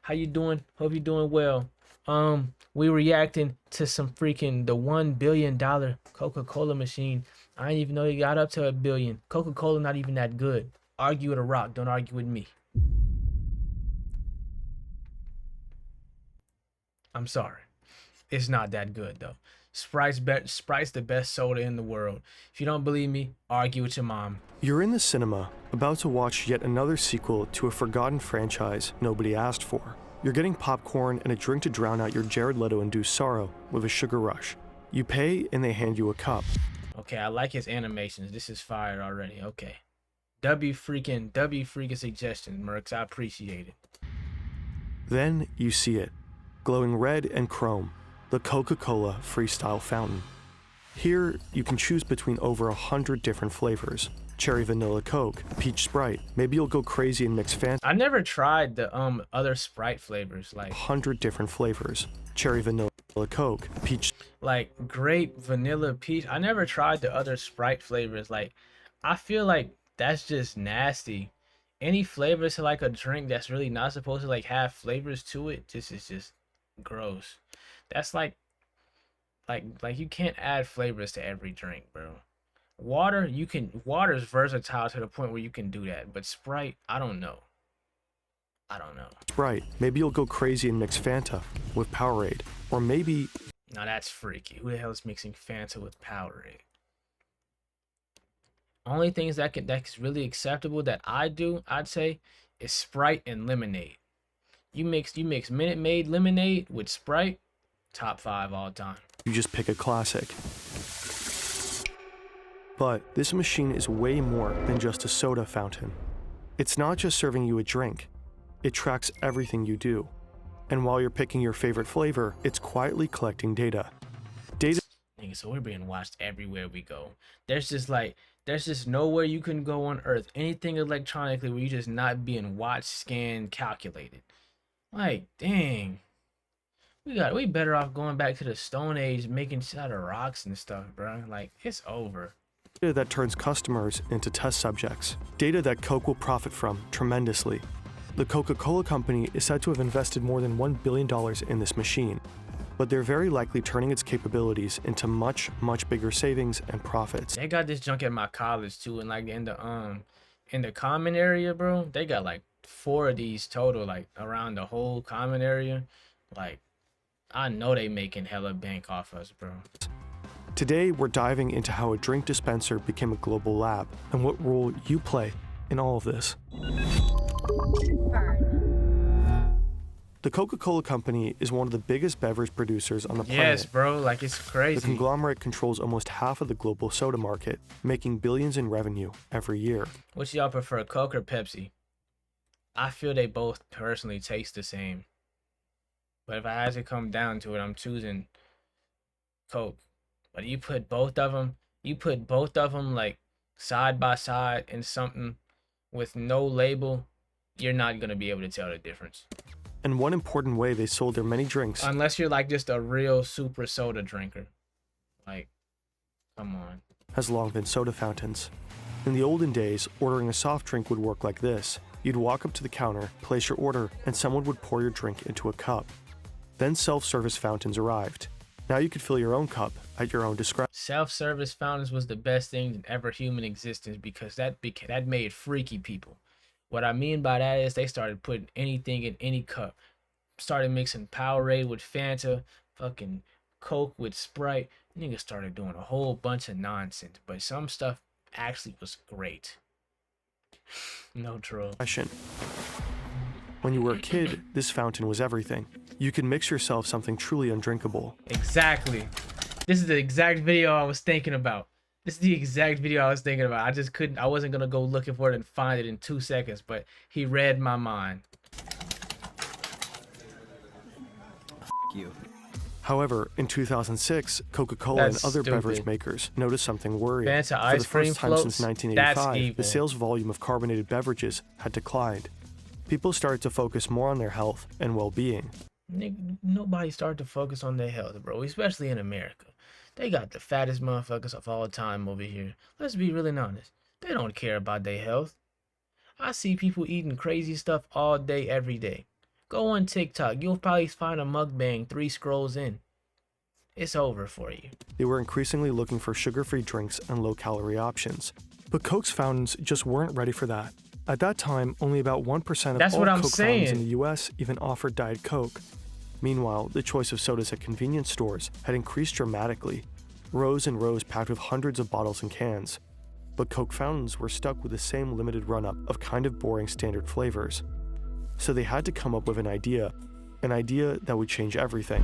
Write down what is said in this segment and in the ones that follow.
How you doing? Hope you're doing well. We reacting to some freaking the $1 billion Coca-Cola machine. I didn't even know he got up to a billion. Coca-Cola not even that good. Argue with a rock. Don't argue with me. I'm sorry. It's not that good though. Sprite's the best soda in the world. If you don't believe me, argue with your mom. You're in the cinema, about to watch yet another sequel to a forgotten franchise nobody asked for. You're getting popcorn and a drink to drown out your Jared Leto-induced sorrow with a sugar rush. You pay and they hand you a cup. Okay, I like his animations. This is fire already. Okay. W freaking suggestion, Mercs. I appreciate it. Then you see it, glowing red and chrome, the Coca-Cola Freestyle Fountain. Here, you can choose between over 100 different flavors. Cherry Vanilla Coke, Peach Sprite. Maybe you'll go crazy and mix Fanta. I never tried the other Sprite flavors, like 100 different flavors. Cherry Vanilla Coke, Peach. like grape, vanilla, peach. I never tried the other Sprite flavors. Like, I feel like that's just nasty. Any flavors to like a drink that's really not supposed to like have flavors to it, this is just gross. That's like you can't add flavors to every drink, bro. Water, you can. Water's versatile to the point where you can do that, but Sprite, I don't know. I don't know. Sprite. Maybe you'll go crazy and mix Fanta with Powerade. Or maybe... Now that's freaky. Who the hell is mixing Fanta with Powerade? Only things that's really acceptable that I'd say, is Sprite and lemonade. You mix Minute Maid lemonade with Sprite, top 5 all time. You just pick a classic. But this machine is way more than just a soda fountain. It's not just serving you a drink. It tracks everything you do. And while you're picking your favorite flavor, it's quietly collecting data. Nigga, so we're being watched everywhere we go. There's just nowhere you can go on Earth, anything electronically, where you just not being watched, scanned, calculated. Like, dang. We better off going back to the Stone Age, making shit out of rocks and stuff, bro. Like, it's over. Data that turns customers into test subjects. Data that Coke will profit from tremendously. The Coca-Cola company is said to have invested more than $1 billion in this machine, but they're very likely turning its capabilities into much, much bigger savings and profits. They got this junk at my college too, and like in the common area, bro. They got like 4 of these total, like around the whole common area. Like, I know they making hella bank off us, bro. Today, we're diving into how a drink dispenser became a global lab and what role you play in all of this. The Coca-Cola company is one of the biggest beverage producers on the planet. Yes, bro, like it's crazy. The conglomerate controls almost half of the global soda market, making billions in revenue every year. Which y'all prefer, Coke or Pepsi? I feel they both personally taste the same. But if I had to come down to it, I'm choosing Coke. But you put both of them like side by side in something with no label, you're not gonna be able to tell the difference. And one important way they sold their many drinks, unless you're like just a real super soda drinker. Like, come on. has long been soda fountains. In the olden days, ordering a soft drink would work like this. You'd walk up to the counter, place your order, and someone would pour your drink into a cup. Then self-service fountains arrived. Now you could fill your own cup at your own discretion. Self-service fountains was the best thing in ever human existence, because that made freaky people. What I mean by that is they started putting anything in any cup. Started mixing Powerade with Fanta, fucking Coke with Sprite. Niggas started doing a whole bunch of nonsense, but some stuff actually was great. No troll. When you were a kid, this fountain was everything. You could mix yourself something truly undrinkable. Exactly. This is the exact video I was thinking about. I just couldn't. I wasn't gonna go looking for it and find it in 2 seconds, but he read my mind. You. However, in 2006, Coca-Cola and other beverage makers noticed something worrying. Fanta For the ice cream first time floats? since 1985, the sales volume of carbonated beverages had declined. People started to focus more on their health and well-being. Nobody started to focus on their health, bro, especially in America. They got the fattest motherfuckers of all time over here. Let's be really honest. They don't care about their health. I see people eating crazy stuff all day, every day. Go on TikTok. You'll probably find a mukbang 3 scrolls in. It's over for you. They were increasingly looking for sugar-free drinks and low-calorie options. But Coke's fountains just weren't ready for that. At that time, only about 1% of That's all what I'm Coke fountains in saying. the US even offered Diet Coke. Meanwhile, the choice of sodas at convenience stores had increased dramatically, rows and rows packed with hundreds of bottles and cans. But Coke fountains were stuck with the same limited run-up of kind of boring standard flavors. So they had to come up with an idea that would change everything.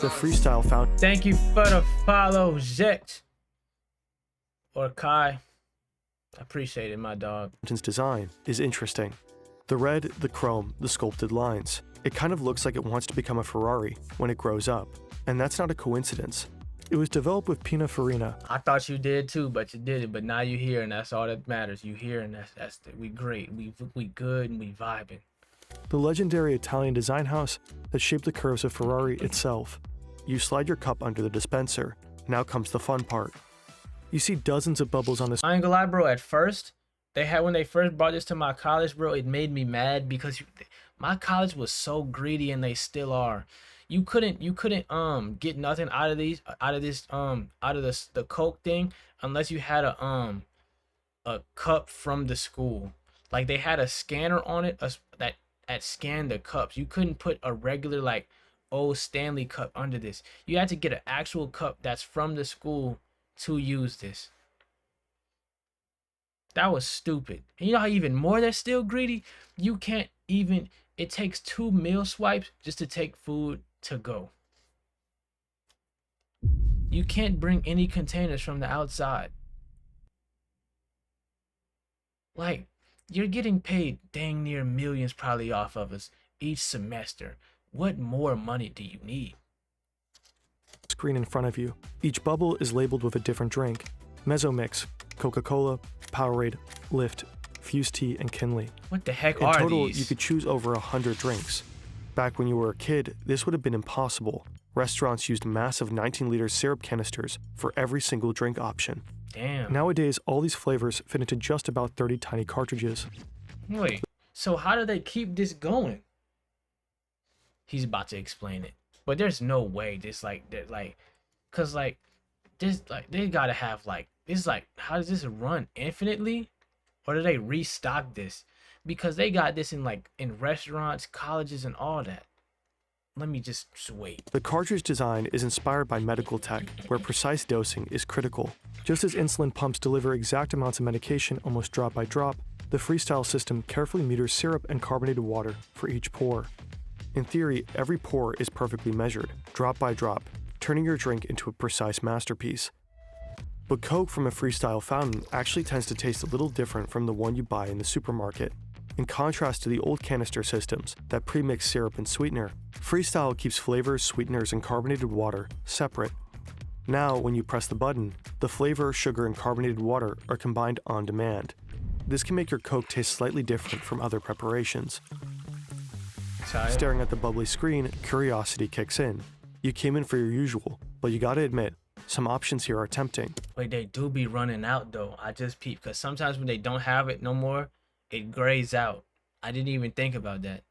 The Freestyle fountain. Thank you for the follow, Jet. Or Kai. I appreciate it, my dog. Fountain's design is interesting. The red, the chrome, the sculpted lines. It kind of looks like it wants to become a Ferrari when it grows up. And that's not a coincidence. It was developed with Pininfarina. I thought you did too, but you didn't. But now you here, and that's all that matters. You here, and we great. We good, and we vibing. The legendary Italian design house that shaped the curves of Ferrari itself. You slide your cup under the dispenser. Now comes the fun part. You see dozens of bubbles on this. I ain't gonna lie, bro. At first, when they first brought this to my college, bro, it made me mad because my college was so greedy, and they still are. You couldn't get nothing out of the Coke thing unless you had a cup from the school. Like they had a scanner on it that scanned the cups. You couldn't put a regular like old Stanley cup under this. You had to get an actual cup that's from the school to use this. That was stupid. And you know how even more they're still greedy? You can't even, it takes 2 meal swipes just to take food to go. You can't bring any containers from the outside. Like, you're getting paid dang near millions probably off of us each semester. What more money do you need? Screen in front of you. Each bubble is labeled with a different drink. Mezzomix, Coca-Cola, Powerade, Lift, Fuse Tea, and Kinley. What the heck In are total, these? you could choose over 100 drinks. Back when you were a kid, this would have been impossible. Restaurants used massive 19-liter syrup canisters for every single drink option. Damn. Nowadays, all these flavors fit into just about 30 tiny cartridges. Wait, so how do they keep this going? He's about to explain it. But there's no way this cause they gotta have how does this run infinitely? Or do they restock this? Because they got this in restaurants, colleges, and all that. Let me just wait. The cartridge design is inspired by medical tech, where precise dosing is critical. Just as insulin pumps deliver exact amounts of medication almost drop by drop, the Freestyle system carefully meters syrup and carbonated water for each pour. In theory, every pour is perfectly measured, drop by drop, turning your drink into a precise masterpiece. But Coke from a Freestyle fountain actually tends to taste a little different from the one you buy in the supermarket. In contrast to the old canister systems that pre-mix syrup and sweetener, Freestyle keeps flavors, sweeteners, and carbonated water separate. Now, when you press the button, the flavor, sugar, and carbonated water are combined on demand. This can make your Coke taste slightly different from other preparations. Staring at the bubbly screen, curiosity kicks in. You came in for your usual, but you gotta admit, some options here are tempting. Wait, they do be running out though. I just peeped because sometimes when they don't have it no more, it grays out. I didn't even think about that.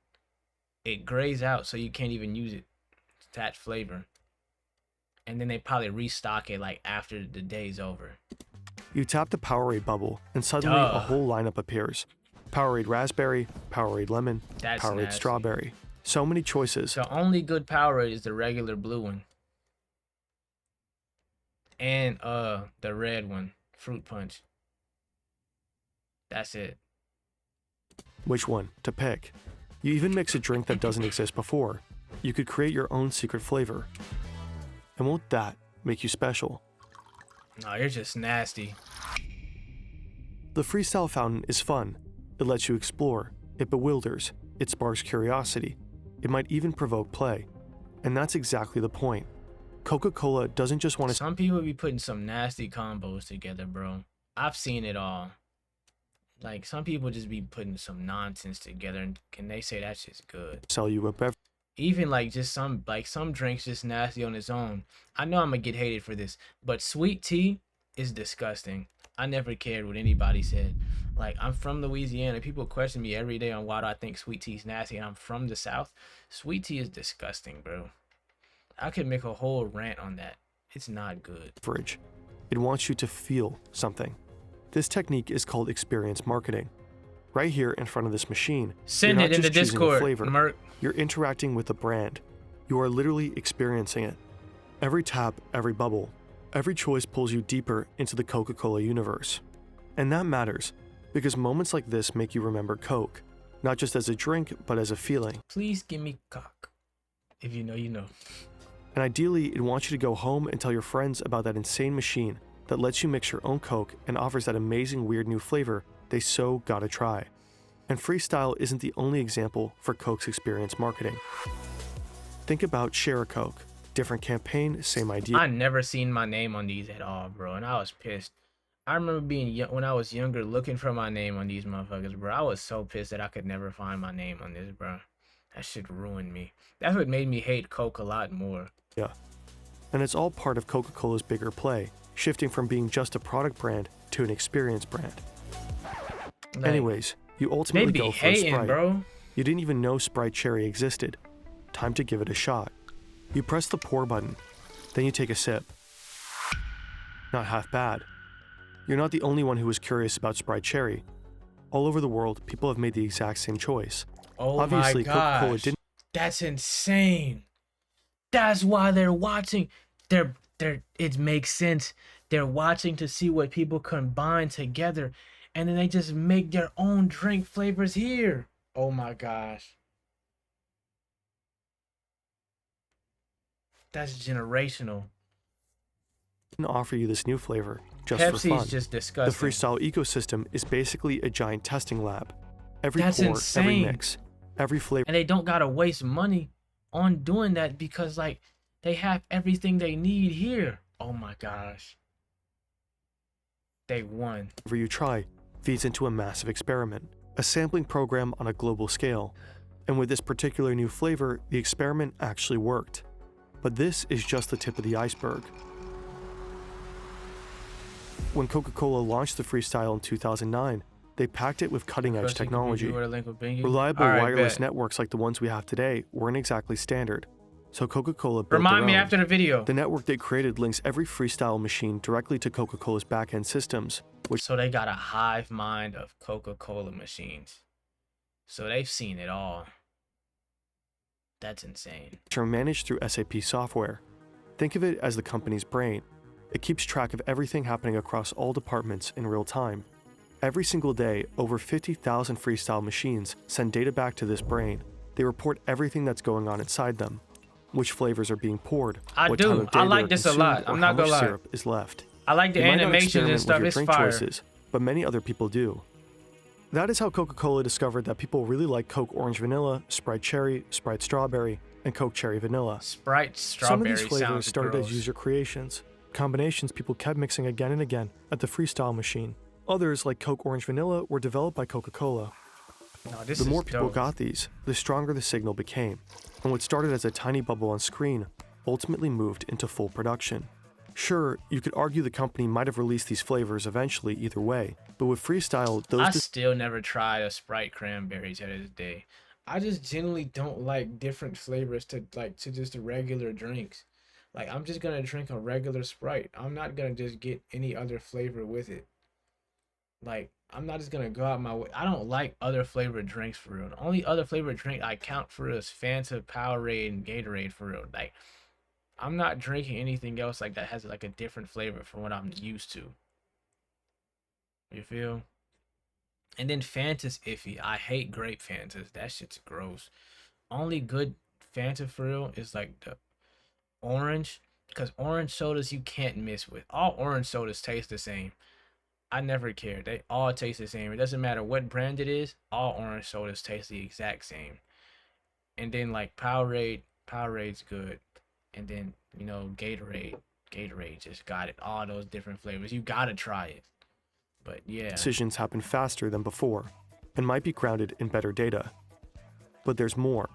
It grays out, so you can't even use it. That flavor. And then they probably restock it after the day's over. You tap the Powerade bubble, and suddenly a whole lineup appears. Powerade Raspberry, Powerade Lemon, That's Powerade nasty. Strawberry. So many choices. The only good Powerade is the regular blue one. And the red one, Fruit Punch. That's it. Which one to pick? You even mix a drink that doesn't exist before. You could create your own secret flavor. And won't that make you special? No, you're just nasty. The Freestyle fountain is fun. It lets you explore. It bewilders. It sparks curiosity. It might even provoke play. And that's exactly the point. Coca-Cola doesn't just want to... Some people be putting some nasty combos together, bro. I've seen it all. Some people just be putting some nonsense together and they say that shit's good. Sell you a beverage. Even just some drinks just nasty on its own. I know I'm gonna get hated for this, but sweet tea is disgusting. I never cared what anybody said. Like, I'm from Louisiana. People question me every day on why do I think sweet tea is nasty, and I'm from the South. Sweet tea is disgusting, bro. I could make a whole rant on that. It's not good. Beverage. It wants you to feel something. This technique is called experience marketing. Right here in front of this machine, Send you're it not in the just choosing a Discord, flavor, Merc. you're interacting with the brand. You are literally experiencing it. Every tap, every bubble, every choice pulls you deeper into the Coca-Cola universe. And that matters, because moments like this make you remember Coke, not just as a drink, but as a feeling. Please give me cock. If you know, you know. And ideally, it wants you to go home and tell your friends about that insane machine that lets you mix your own Coke and offers that amazing weird new flavor they so gotta try. And Freestyle isn't the only example for Coke's experience marketing. Think about Share a Coke. Different campaign, same idea. I never seen my name on these at all, bro, and I was pissed. I remember being young, when I was younger, looking for my name on these motherfuckers, bro. I was so pissed that I could never find my name on this, bro. That shit ruined me. That's what made me hate Coke a lot more. Yeah. And it's all part of Coca-Cola's bigger play, shifting from being just a product brand to an experience brand. Like, Anyways, you they ultimately be go for a hating, Sprite. bro. You didn't even know Sprite Cherry existed. Time to give it a shot. You press the pour button, then you take a sip. Not half bad. You're not the only one who was curious about Sprite Cherry. All over the world, people have made the exact same choice. Oh Obviously, my Coca-Cola gosh, didn't that's insane. That's why they're watching. It makes sense. They're watching to see what people combine together, and then they just make their own drink flavors here. Oh my gosh. That's generational. offer you this new flavor just for Pepsi's fun. just The disgusting. Freestyle ecosystem is basically a giant testing lab. Every That's pour, every insane. mix, every flavor And they don't gotta waste money on doing that because like they have everything they need here. Oh my gosh. They won. you try feeds into a massive experiment, a sampling program on a global scale. And with this particular new flavor, the experiment actually worked. But this is just the tip of the iceberg. When Coca-Cola launched the Freestyle in 2009, they packed it with cutting-edge technology. Reliable wireless networks like the ones we have today weren't exactly standard, so Coca-Cola built Remind their me own. after the video. The network they created links every Freestyle machine directly to Coca-Cola's back-end systems, which So they got a hive mind of Coca-Cola machines. So they've seen it all. That's insane. are managed through SAP software. Think of it as the company's brain. It keeps track of everything happening across all departments in real time. Every single day, over 50,000 Freestyle machines send data back to this brain. They report everything that's going on inside them. Which flavors are being poured, I what do. time of day I like they're this a consumed, lot. or I'm how not gonna much lie. syrup is left. I like the You might not animations and experiment stuff. with your It's drink fire. choices, but many other people do. That is how Coca-Cola discovered that people really like Coke Orange Vanilla, Sprite Cherry, Sprite Strawberry, and Coke Cherry Vanilla. Sprite Some of strawberry these flavors sounds started gross. as user creations, combinations people kept mixing again and again at the Freestyle machine. Others, like Coke Orange Vanilla, were developed by Coca-Cola. No, this The is more people dope. got these, the stronger the signal became, and what started as a tiny bubble on screen ultimately moved into full production. Sure, you could argue the company might have released these flavors eventually either way, but with Freestyle, I those still never tried a Sprite cranberry to this day. I just generally don't like different flavors to just regular drinks. Like I'm just gonna drink a regular Sprite. I'm not gonna just get any other flavor with it. Like I'm not just gonna go out my way. I don't like other flavored drinks for real. The only other flavored drink I count for is Fanta, Powerade, and Gatorade for real. Like I'm not drinking anything else like that has like a different flavor from what I'm used to. You feel? And then Fanta's iffy. I hate grape Fantas. That shit's gross. Only good Fanta for real is like the orange, because orange sodas you can't miss with. All orange sodas taste the same. I never care. They all taste the same. It doesn't matter what brand it is. All orange sodas taste the exact same. And then like Powerade's good. And then Gatorade just got it. All those different flavors. You gotta try it. But yeah. decisions happen faster than before and might be grounded in better data. But there's more.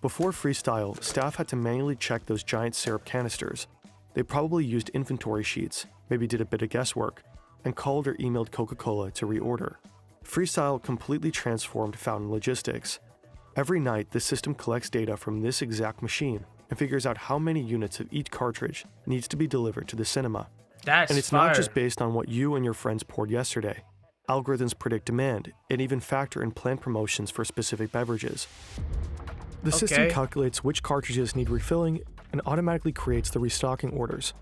Before Freestyle, staff had to manually check those giant syrup canisters. They probably used inventory sheets, maybe did a bit of guesswork. and called or emailed Coca-Cola to reorder. Freestyle completely transformed fountain logistics. Every night, the system collects data from this exact machine and figures out how many units of each cartridge needs to be delivered to the cinema. That's And it's fire. not just based on what you and your friends poured yesterday. Algorithms predict demand and even factor in planned promotions for specific beverages. The system calculates which cartridges need refilling and automatically creates the restocking orders.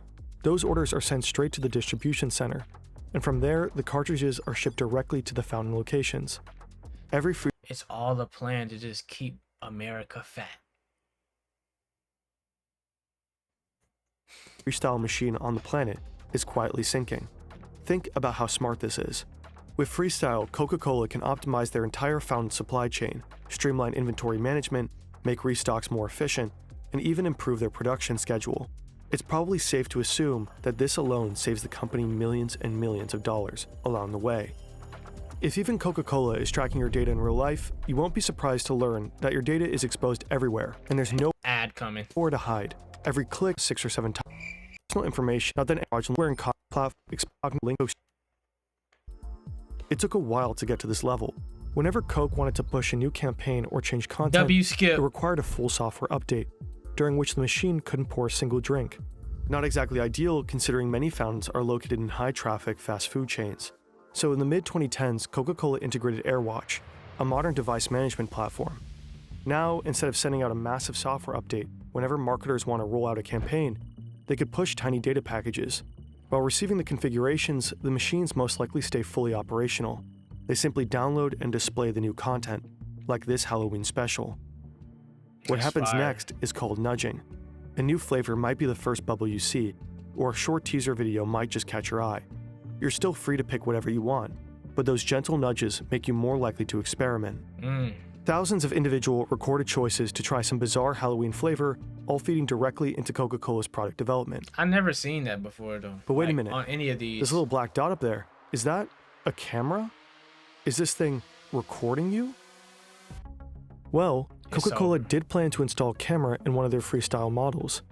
Those orders are sent straight to the distribution center, and from there, the cartridges are shipped directly to the fountain locations. Every It's all a plan to just keep America fat. freestyle machine on the planet is quietly sinking. Think about how smart this is. With Freestyle, Coca-Cola can optimize their entire fountain supply chain, streamline inventory management, make restocks more efficient, and even improve their production schedule. It's probably safe to assume that this alone saves the company millions and millions of dollars along the way. If even Coca-Cola is tracking your data in real life, you won't be surprised to learn that your data is exposed everywhere, and there's no Ad coming. nowhere to hide. Every click 6 or 7 times. Personal information, not that wearing platform, link. It took a while to get to this level. Whenever Coke wanted to push a new campaign or change content, Skip. it required a full software update, during which the machine couldn't pour a single drink. Not exactly ideal considering many fountains are located in high-traffic fast food chains. So in the mid-2010s, Coca-Cola integrated AirWatch, a modern device management platform. Now, instead of sending out a massive software update whenever marketers want to roll out a campaign, they could push tiny data packages. While receiving the configurations, the machines most likely stay fully operational. They simply download and display the new content, like this Halloween special. What That's happens fire. next is called nudging. A new flavor might be the first bubble you see, or a short teaser video might just catch your eye. You're still free to pick whatever you want, but those gentle nudges make you more likely to experiment. Thousands of individual recorded choices to try some bizarre Halloween flavor, all feeding directly into Coca-Cola's product development. I've never seen that before though. But wait a Like, minute. On any of these. This little black dot up there, is that a camera? Is this thing recording you? Well, It's Coca-Cola over. did plan to install a camera in one of their Freestyle models.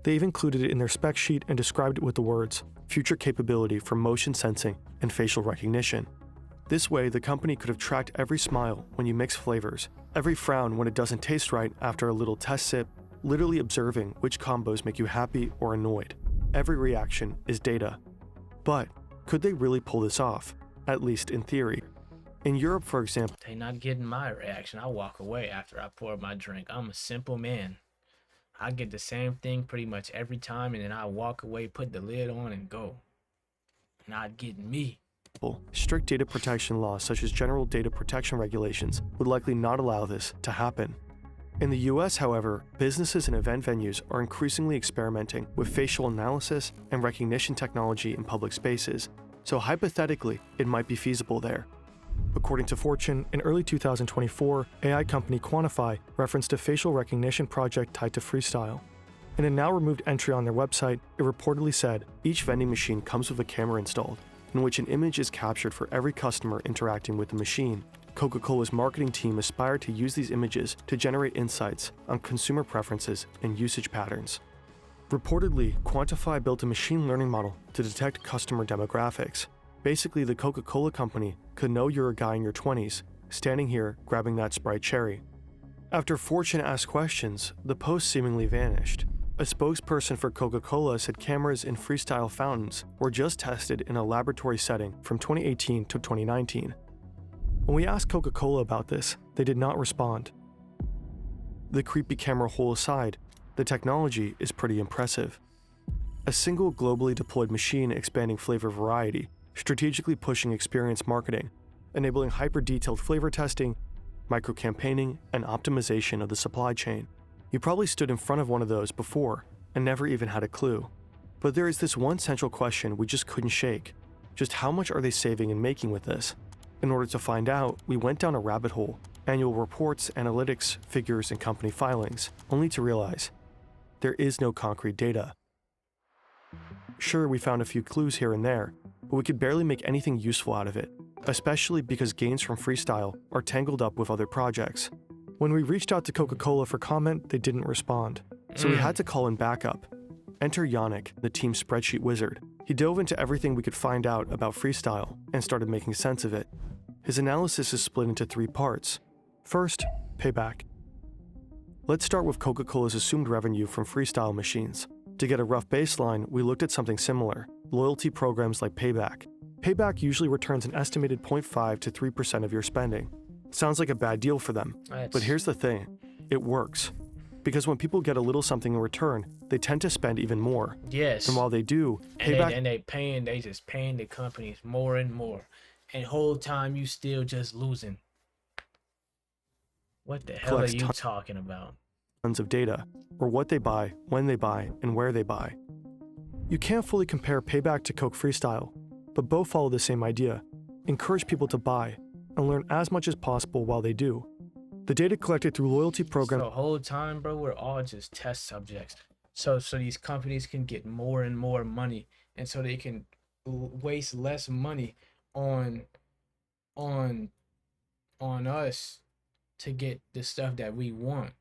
They even included it in their spec sheet and described it with the words, future capability for motion sensing and facial recognition. This way, the company could have tracked every smile when you mix flavors, every frown when it doesn't taste right after a little test sip, literally observing which combos make you happy or annoyed. Every reaction is data. But could they really pull this off? At least in theory. In Europe, for example, They not getting my reaction. I walk away after I pour my drink. I'm a simple man. I get the same thing pretty much every time, and then I walk away, put the lid on, and go. Not getting me. strict data protection laws such as general data protection regulations would likely not allow this to happen. In the US, however, businesses and event venues are increasingly experimenting with facial analysis and recognition technology in public spaces, so hypothetically, it might be feasible there. According to Fortune, in early 2024, AI company Quantify referenced a facial recognition project tied to Freestyle. In a now-removed entry on their website, it reportedly said, each vending machine comes with a camera installed, in which an image is captured for every customer interacting with the machine. Coca-Cola's marketing team aspired to use these images to generate insights on consumer preferences and usage patterns. Reportedly, Quantify built a machine learning model to detect customer demographics. Basically, the Coca-Cola company could know you're a guy in your 20s, standing here grabbing that Sprite cherry. After Fortune asked questions, the post seemingly vanished. A spokesperson for Coca-Cola said cameras in Freestyle fountains were just tested in a laboratory setting from 2018 to 2019. When we asked Coca-Cola about this, they did not respond. The creepy camera hole aside, the technology is pretty impressive. A single globally deployed machine expanding flavor variety, strategically pushing experience marketing, enabling hyper-detailed flavor testing, micro-campaigning, and optimization of the supply chain. You probably stood in front of one of those before and never even had a clue. But there is this one central question we just couldn't shake. Just how much are they saving and making with this? In order to find out, we went down a rabbit hole, annual reports, analytics, figures, and company filings, only to realize there is no concrete data. Sure, we found a few clues here and there, but we could barely make anything useful out of it, especially because gains from Freestyle are tangled up with other projects. When we reached out to Coca-Cola for comment, they didn't respond, so we had to call in backup. Enter Yannick, the team's spreadsheet wizard. He dove into everything we could find out about Freestyle and started making sense of it. His analysis is split into 3 parts. First, payback. Let's start with Coca-Cola's assumed revenue from Freestyle machines. To get a rough baseline, we looked at something similar, loyalty programs like Payback. Payback usually returns an estimated 0.5 to 3% of your spending. Sounds like a bad deal for them, but here's the thing, it works. Because when people get a little something in return, they tend to spend even more. Yes. And while they do, Payback... they just paying the companies more and more. And whole time you still just losing. What the hell are you talking about? Tons of data, or what they buy, when they buy, and where they buy. You can't fully compare Payback to Coke Freestyle, but both follow the same idea. Encourage people to buy, and learn as much as possible while they do. The data collected through loyalty programs... So the whole time, bro, we're all just test subjects. So these companies can get more and more money, and so they can waste less money on us to get the stuff that we want.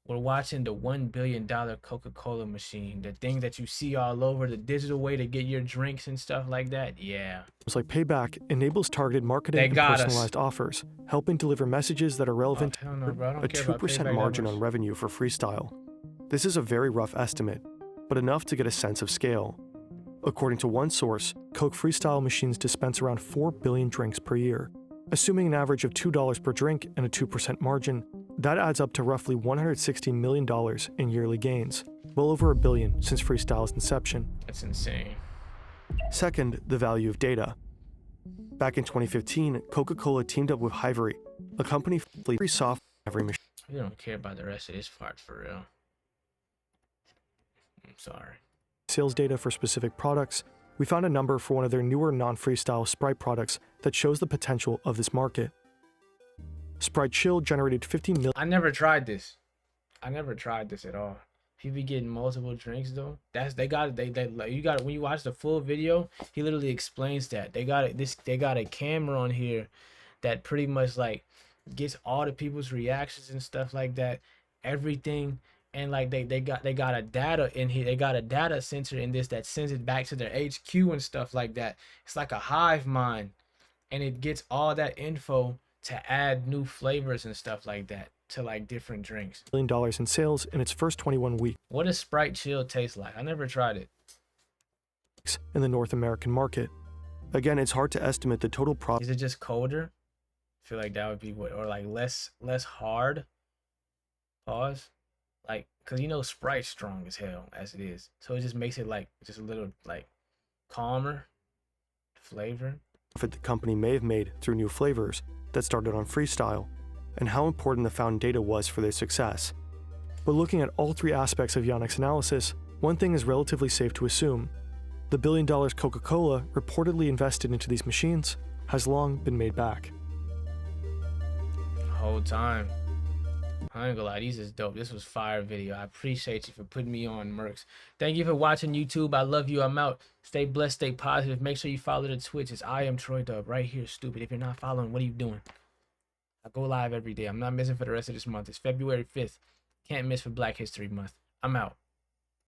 We're watching the $1 billion Coca-Cola machine, the thing that you see all over, the digital way to get your drinks and stuff like that. Yeah. It's like Payback enables targeted marketing and personalized offers, helping deliver messages that are relevant to a 2% margin on revenue for Freestyle. This is a very rough estimate, but enough to get a sense of scale. According to one source, Coke Freestyle machines dispense around 4 billion drinks per year. Assuming an average of $2 per drink and a 2% margin, that adds up to roughly $160 million in yearly gains, well over $1 billion since Freestyle's inception. That's insane. Second, the value of data. Back in 2015, Coca-Cola teamed up with Hivery, a company free software every machine. We don't care about the rest of this part for real. I'm sorry. Sales data for specific products. We found a number for one of their newer non-Freestyle Sprite products that shows the potential of this market. Sprite Chill generated 15 million. I never tried this. I never tried this at all. If you be getting multiple drinks though, you got when you watch the full video, he literally explains that. They got a camera on here that pretty much like gets all the people's reactions and stuff like that. Everything. And like they got a data in here. They got a data sensor in this that sends it back to their HQ and stuff like that. It's like a hive mind, and it gets all that info to add new flavors and stuff like that to like different drinks. $1 billion in sales in its first 21 weeks. What does Sprite Chill taste like? I never tried it. In the North American market. Again, it's hard to estimate the total profit. Is it just colder? I feel like that would be what, or like less hard. Pause. Like, cause you know Sprite's strong as hell as it is, so it just makes it like just a little like calmer flavor. The company may have made through new flavors that started on Freestyle, and how important the found data was for their success. But looking at all 3 aspects of Yannick's analysis, one thing is relatively safe to assume: the $1 billion Coca-Cola reportedly invested into these machines has long been made back. The whole time. I ain't gonna lie, these is dope. This was fire video. I appreciate you for putting me on, Mercs. Thank you for watching YouTube. I love you. I'm out. Stay blessed, stay positive. Make sure you follow the Twitch. It's I am Troy Dub right here, stupid. If you're not following, what are you doing? I go live every day. I'm not missing for the rest of this month. It's February 5th. Can't miss for Black History Month. I'm out.